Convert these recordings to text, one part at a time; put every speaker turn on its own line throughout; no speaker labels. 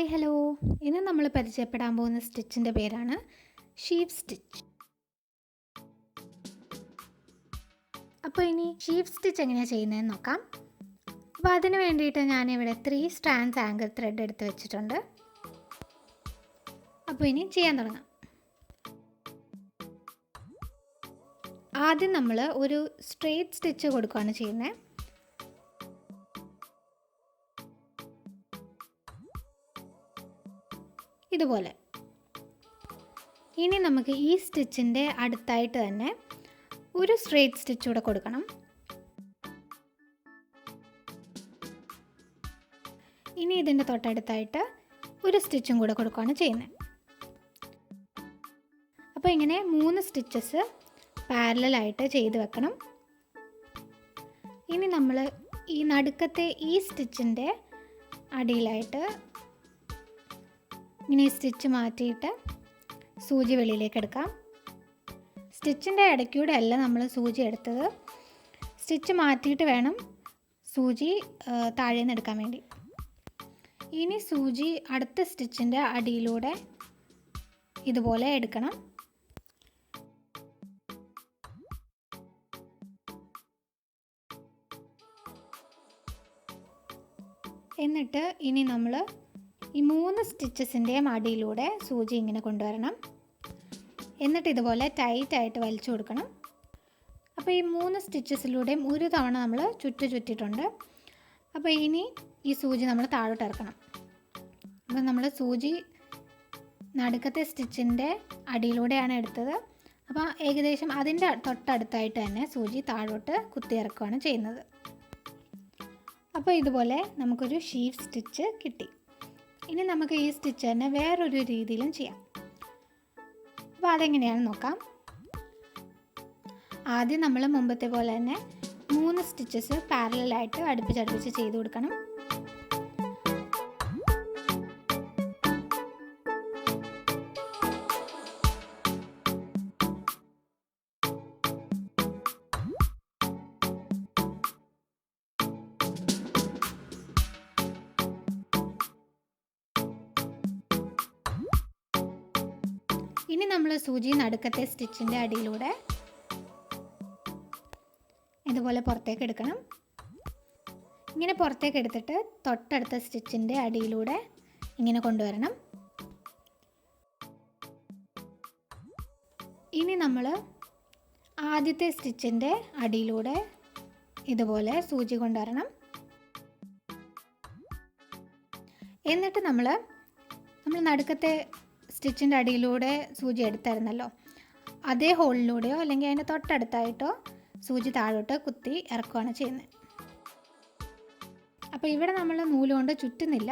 Hi hello, ഇന്ന് നമ്മൾ പരിചയപ്പെടാൻ പോകുന്ന സ്റ്റിച്ചിൻ്റെ പേരാണ് ഷീഫ് സ്റ്റിച്ച്. അപ്പോൾ ഇനി ഷീഫ് സ്റ്റിച്ച് എങ്ങനെയാണ് ചെയ്യുന്നതെന്ന് നോക്കാം. അപ്പോൾ അതിന് വേണ്ടിയിട്ട് ഞാനിവിടെ 3 സ്ട്രാൻഡ്സ് ആംഗിൾ ത്രെഡ് എടുത്ത് വെച്ചിട്ടുണ്ട്. അപ്പോൾ ഇനി ചെയ്യാൻ തുടങ്ങാം. ആദ്യം നമ്മൾ ഒരു സ്ട്രെയിറ്റ് സ്റ്റിച്ച് കൊടുക്കുകയാണ് ചെയ്യുന്നത്. ഇതുപോലെ. ഇനി നമുക്ക് ഈ സ്റ്റിച്ചിൻ്റെ അടുത്തായിട്ട് തന്നെ ഒരു സ്ട്രെയിറ്റ് സ്റ്റിച്ച് കൂടെ കൊടുക്കണം. ഇനി ഇതിൻ്റെ തൊട്ടടുത്തായിട്ട് ഒരു സ്റ്റിച്ചും കൂടെ കൊടുക്കുകയാണ് ചെയ്യുന്നത്. അപ്പോൾ ഇങ്ങനെ 3 സ്റ്റിച്ചസ് പാരലലായിട്ട് ചെയ്ത് വെക്കണം. ഇനി നമ്മൾ ഈ നടുക്കത്തെ ഈ സ്റ്റിച്ചിൻ്റെ അടിയിലായിട്ട് ഇങ്ങനെ സ്റ്റിച്ച് മാറ്റിയിട്ട് സൂചി വെളിയിലേക്ക് എടുക്കാം. സ്റ്റിച്ചിൻ്റെ ഇടയ്ക്കൂടെ അല്ല നമ്മൾ സൂചി എടുത്തത്, സ്റ്റിച്ച് മാറ്റിയിട്ട് വേണം സൂചി താഴെ നിന്ന് എടുക്കാൻ വേണ്ടി. ഇനി സൂചി അടുത്ത സ്റ്റിച്ചിൻ്റെ അടിയിലൂടെ ഇതുപോലെ എടുക്കണം. എന്നിട്ട് ഇനി നമ്മൾ ഈ 3 സ്റ്റിച്ചസിൻ്റെയും അടിയിലൂടെ സൂചി ഇങ്ങനെ കൊണ്ടുവരണം. എന്നിട്ട് ഇതുപോലെ ടൈറ്റായിട്ട് വലിച്ചു കൊടുക്കണം. അപ്പോൾ ഈ 3 സ്റ്റിച്ചസിലൂടെയും ഒരു തവണ നമ്മൾ ചുറ്റിയിട്ടുണ്ട്. അപ്പോൾ ഇനി ഈ സൂചി നമ്മൾ താഴോട്ട് ഇറക്കണം. അപ്പോൾ നമ്മൾ സൂചി നടുക്കത്തെ സ്റ്റിച്ചിൻ്റെ അടിയിലൂടെയാണ് എടുത്തത്. അപ്പോൾ ഏകദേശം അതിൻ്റെ തൊട്ടടുത്തായിട്ട് തന്നെ സൂചി താഴോട്ട് കുത്തിയിറക്കുകയാണ് ചെയ്യുന്നത്. അപ്പോൾ ഇതുപോലെ നമുക്കൊരു ഷീഫ് സ്റ്റിച്ച് കിട്ടി. ഇനി നമുക്ക് ഈ സ്റ്റിച്ച് തന്നെ വേറൊരു രീതിയിലും ചെയ്യാം. അപ്പോൾ അതെങ്ങനെയാണെന്ന് നോക്കാം. ആദ്യം നമ്മൾ മുമ്പത്തെ പോലെ തന്നെ 3 സ്റ്റിച്ചസ് പാരലലായിട്ട് അടുപ്പിച്ചടുപ്പിച്ച് ചെയ്ത് കൊടുക്കണം. ഇനി നമ്മൾ സൂചി നടുക്കത്തെ സ്റ്റിച്ചിൻ്റെ അടിയിലൂടെ ഇതുപോലെ പുറത്തേക്ക് എടുക്കണം. ഇങ്ങനെ പുറത്തേക്ക് എടുത്തിട്ട് തൊട്ടടുത്ത സ്റ്റിച്ചിൻ്റെ അടിയിലൂടെ ഇങ്ങനെ കൊണ്ടുവരണം. ഇനി നമ്മൾ ആദ്യത്തെ സ്റ്റിച്ചിൻ്റെ അടിയിലൂടെ ഇതുപോലെ സൂചി കൊണ്ടുവരണം. എന്നിട്ട് നമ്മൾ നടുക്കത്തെ സ്റ്റിച്ചിൻ്റെ അടിയിലൂടെ സൂചി എടുത്തായിരുന്നല്ലോ, അതേ ഹോളിലൂടെയോ അല്ലെങ്കിൽ അതിൻ്റെ തൊട്ടടുത്തായിട്ടോ സൂചി താഴോട്ട് കുത്തി ഇറക്കുകയാണ് ചെയ്യുന്നത്. അപ്പോൾ ഇവിടെ നമ്മൾ നൂലുകൊണ്ട് ചുറ്റുന്നില്ല.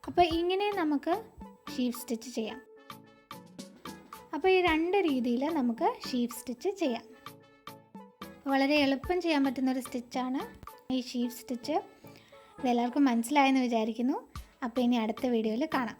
അപ്പോൾ ഇങ്ങനെ നമുക്ക് ഷീഫ് സ്റ്റിച്ച് ചെയ്യാം. അപ്പോൾ ഈ 2 രീതിയിൽ നമുക്ക് ഷീഫ് സ്റ്റിച്ച് ചെയ്യാം. വളരെ എളുപ്പം ചെയ്യാൻ പറ്റുന്നൊരു സ്റ്റിച്ചാണ് ഈ ഷീഫ് സ്റ്റിച്ച്. ഇതെല്ലാവർക്കും മനസ്സിലായെന്ന് വിചാരിക്കുന്നു. അപ്പോൾ ഇനി അടുത്ത വീഡിയോയിൽ കാണാം.